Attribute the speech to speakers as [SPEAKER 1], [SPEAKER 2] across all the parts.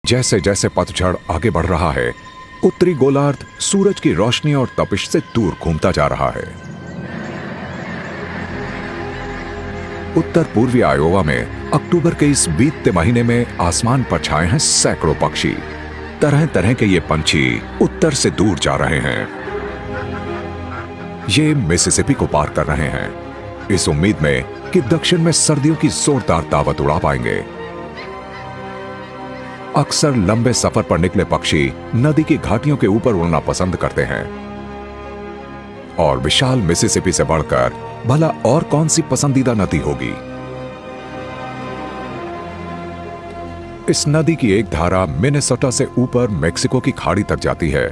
[SPEAKER 1] जैसे जैसे पतझड़ आगे बढ़ रहा है, उत्तरी गोलार्ध सूरज की रोशनी और तपिश से दूर घूमता जा रहा है। उत्तर पूर्वी आयोवा में अक्टूबर के इस बीतते महीने में आसमान पर छाए हैं सैकड़ों पक्षी। तरह तरह के ये पंछी उत्तर से दूर जा रहे हैं। ये मिसिसिपी को पार कर रहे हैं, इस उम्मीद में कि दक्षिण में सर्दियों की जोरदार दावत उड़ा पाएंगे। अक्सर लंबे सफर पर निकले पक्षी नदी की घाटियों के ऊपर उड़ना पसंद करते हैं, और विशाल मिसिसिपी से बढ़कर भला और कौन सी पसंदीदा नदी होगी। इस नदी की एक धारा मिनेसोटा से ऊपर मेक्सिको की खाड़ी तक जाती है।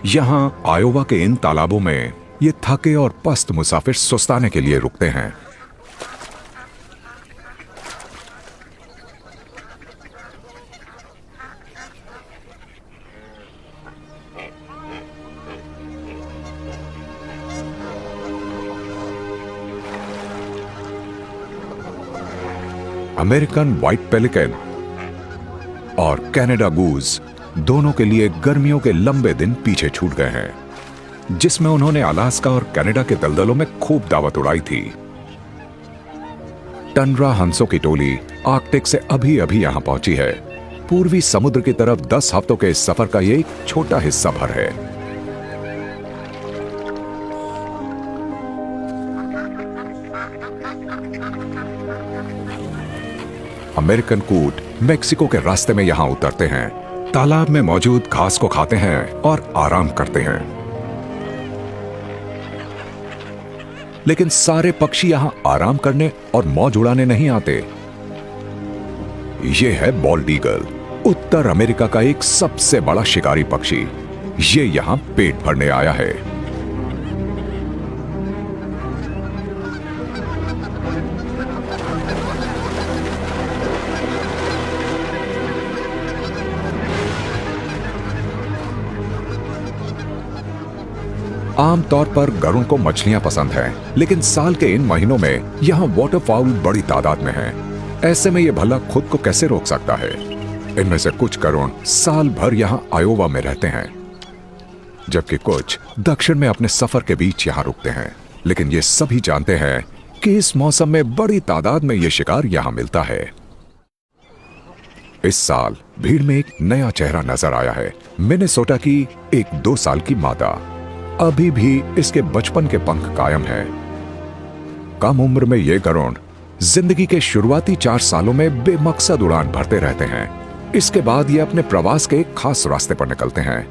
[SPEAKER 1] यहां आयोवा के इन तालाबों में ये थके और पस्त मुसाफिर सुस्ताने के लिए रुकते हैं। अमेरिकन व्हाइट पेलिकन और कनाडा गूज दोनों के लिए गर्मियों के लंबे दिन पीछे छूट गए हैं, जिसमें उन्होंने अलास्का और कनाडा के दलदलों में खूब दावत उड़ाई थी। टंड्रा हंसों की टोली आर्कटिक से अभी अभी यहां पहुंची है। पूर्वी समुद्र की तरफ 10 हफ्तों के इस सफर का ये एक छोटा हिस्सा भर है। अमेरिकन कूट मेक्सिको के रास्ते में यहां उतरते हैं, तालाब में मौजूद घास को खाते हैं और आराम करते हैं। लेकिन सारे पक्षी यहां आराम करने और मौज उड़ाने नहीं आते। यह है बॉल्ड ईगल, उत्तर अमेरिका का एक सबसे बड़ा शिकारी पक्षी। ये यहां पेट भरने आया है। आमतौर पर गरुड़ को मछलियां पसंद हैं, लेकिन साल के इन महीनों में यहां वाटरफाउल बड़ी तादाद में हैं। ऐसे में यह भला खुद को कैसे रोक सकता है। इनमें से कुछ गरुड़ साल भर यहां आयोवा में रहते हैं, जबकि कुछ दक्षिण में अपने सफर के बीच यहां रुकते हैं। लेकिन ये सभी जानते हैं कि इस मौसम में बड़ी तादाद में यह शिकार यहां मिलता है। इस साल भीड़ में एक नया चेहरा नजर आया है। मिनेसोटा की एक 2 साल की मादा। अभी भी इसके बचपन के पंख कायम हैं। कम उम्र में ये गरुड़ जिंदगी के शुरुआती 4 सालों में बेमकसद उड़ान भरते रहते हैं। इसके बाद ये अपने प्रवास के एक खास रास्ते पर निकलते हैं।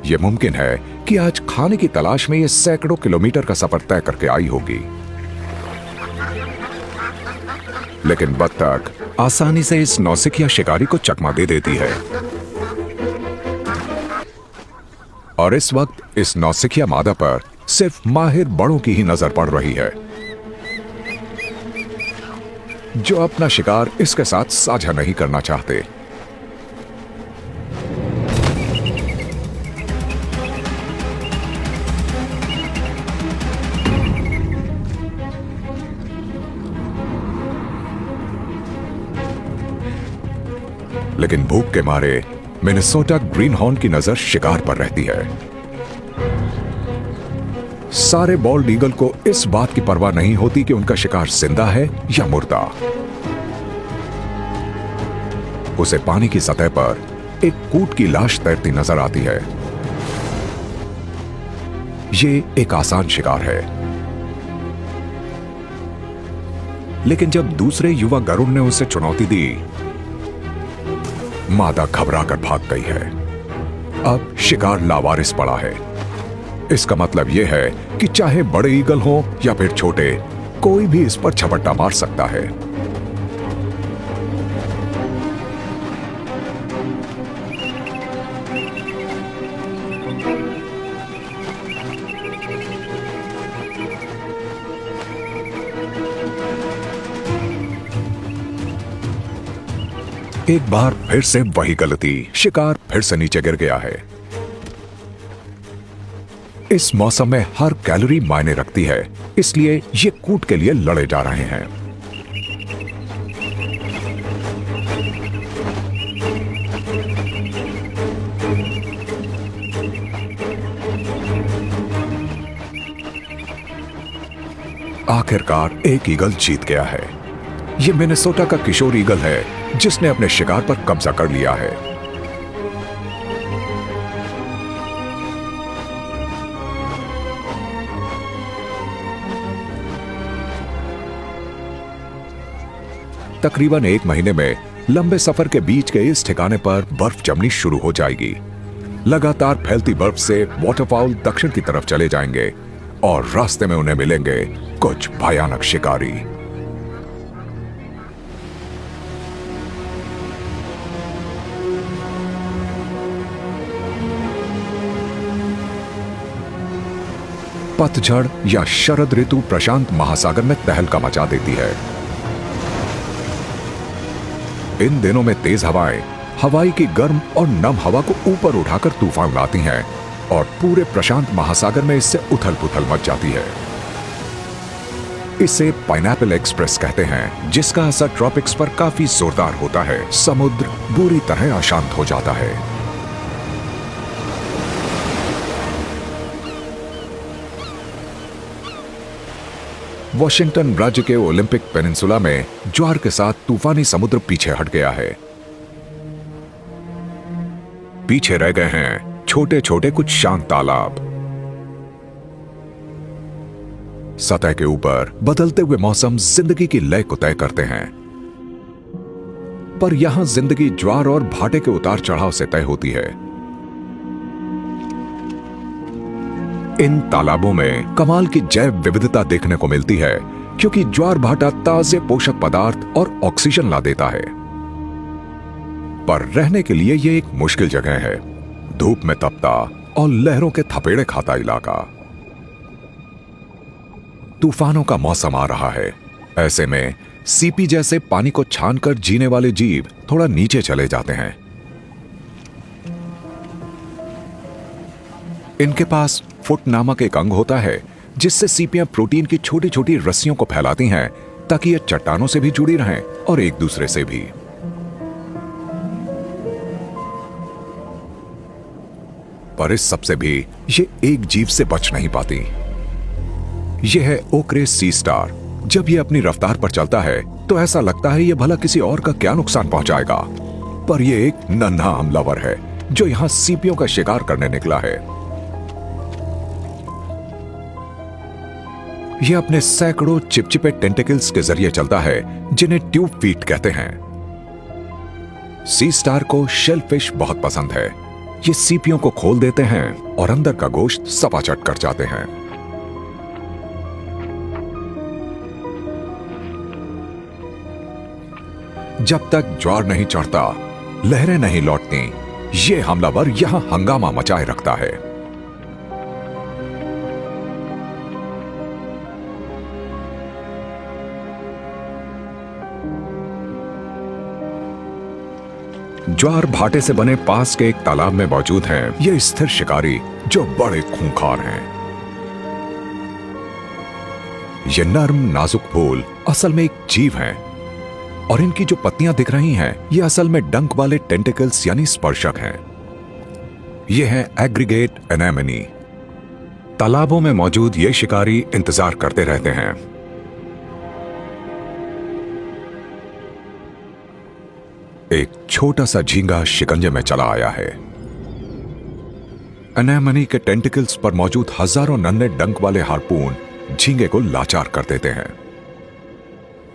[SPEAKER 1] यह मुमकिन है कि आज खाने की तलाश में ये सैकड़ों किलोमीटर का सफर तय करके आई होगी। लेकिन बत्तख आसानी से इस नौसिखिया शिकारी को चकमा दे देती है, और इस वक्त इस नौसिखिया मादा पर सिर्फ माहिर बड़ों की ही नजर पड़ रही है, जो अपना शिकार इसके साथ साझा नहीं करना चाहते। लेकिन भूख के मारे मिनेसोटा ग्रीनहॉर्न की नजर शिकार पर रहती है। सारे बॉल्ड ईगल को इस बात की परवाह नहीं होती कि उनका शिकार जिंदा है या मुर्दा। उसे पानी की सतह पर एक कूट की लाश तैरती नजर आती है। ये एक आसान शिकार है। लेकिन जब दूसरे युवा गरुड़ ने उसे चुनौती दी, मादा घबराकर भाग गई है। अब शिकार लावारिस पड़ा है। इसका मतलब यह है कि चाहे बड़े ईगल हो या फिर छोटे, कोई भी इस पर झपट्टा मार सकता है। एक बार फिर से वही गलती, शिकार फिर से नीचे गिर गया है। इस मौसम में हर कैलोरी मायने रखती है। इसलिए ये कूट के लिए लड़े जा रहे हैं। आखिरकार एक ईगल जीत गया है। ये मिनेसोटा का किशोर ईगल है जिसने अपने शिकार पर कब्जा कर लिया है। तकरीबन 1 महीने में लंबे सफर के बीच के इस ठिकाने पर बर्फ जमनी शुरू हो जाएगी। लगातार फैलती बर्फ से वाटरफॉल दक्षिण की तरफ चले जाएंगे और रास्ते में उन्हें मिलेंगे कुछ भयानक शिकारी। पतझड़ या शरद ऋतु प्रशांत महासागर में तहलका मचा देती है। इन दिनों में तेज हवाएं हवाई की गर्म और नम हवा को ऊपर उठाकर तूफान लाती हैं और पूरे प्रशांत महासागर में इससे उथल पुथल मच जाती है। इसे पाइनएप्पल एक्सप्रेस कहते हैं, जिसका असर ट्रॉपिक्स पर काफी जोरदार होता है। समुद्र बुरी तरह अशांत हो जाता है। वॉशिंगटन राज्य के ओलंपिक पेनिनसुला में ज्वार के साथ तूफानी समुद्र पीछे हट गया है। पीछे रह गए हैं छोटे छोटे कुछ शांत तालाब। सतह के ऊपर बदलते हुए मौसम जिंदगी की लय को तय करते हैं, पर यहां जिंदगी ज्वार और भाटे के उतार चढ़ाव से तय होती है। इन तालाबों में कमाल की जैव विविधता देखने को मिलती है, क्योंकि ज्वार भाटा ताजे पोषक पदार्थ और ऑक्सीजन ला देता है। पर रहने के लिए यह एक मुश्किल जगह है, धूप में तपता और लहरों के थपेड़े खाता इलाका। तूफानों का मौसम आ रहा है। ऐसे में सीपी जैसे पानी को छानकर जीने वाले जीव थोड़ा नीचे चले जाते हैं। इनके पास फुट नामक एक अंग होता है, जिससे सीपियां प्रोटीन की छोटी छोटी रस्सियों को फैलाती हैं ताकि ये चट्टानों से भी जुड़ी रहें और एक दूसरे से भी। पर इस सबसे भी ये एक जीव से बच नहीं पाती। यह है ओक्रेस सी स्टार। जब यह अपनी रफ्तार पर चलता है तो ऐसा लगता है यह भला किसी और का क्या नुकसान पहुंचाएगा, पर यह एक नन्हा हमलावर है जो यहां सीपियों का शिकार करने निकला है। यह अपने सैकड़ों चिपचिपे टेंटिकल्स के जरिए चलता है, जिन्हें ट्यूब फीट कहते हैं। सी स्टार को शेलफिश बहुत पसंद है। ये सीपियों को खोल देते हैं और अंदर का गोश्त सपाचट कर जाते हैं। जब तक ज्वार नहीं चढ़ता, लहरें नहीं लौटती, ये हमलावर यहां हंगामा मचाए रखता है। ज्वार भाटे से बने पास के एक तालाब में मौजूद हैं ये स्थिर शिकारी जो बड़े खूंखार हैं। ये नर्म नाजुक फूल असल में एक जीव हैं, और इनकी जो पत्तियां दिख रही हैं ये असल में डंक वाले टेंटिकल्स यानी स्पर्शक हैं। ये हैं एग्रीगेट एनेमनी। तालाबों में मौजूद ये शिकारी इंतजार करते रहते हैं। एक छोटा सा झींगा शिकंजे में चला आया है। एनेमनी के टेंटिकल्स पर मौजूद हजारों नन्हे डंक वाले हार्पून झींगे को लाचार कर देते हैं।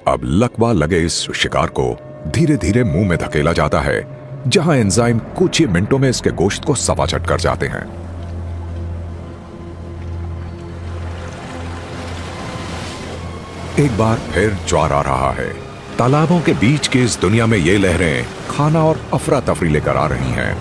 [SPEAKER 1] अब लकवा लगे इस शिकार को धीरे धीरे मुंह में धकेला जाता है, जहां एंजाइम कुछ ही मिनटों में इसके गोश्त को सपाचट कर जाते हैं। एक बार फिर ज्वार आ रहा है। तालाबों के बीच की इस दुनिया में ये लहरें खाना और अफरा तफरी लेकर आ रही हैं।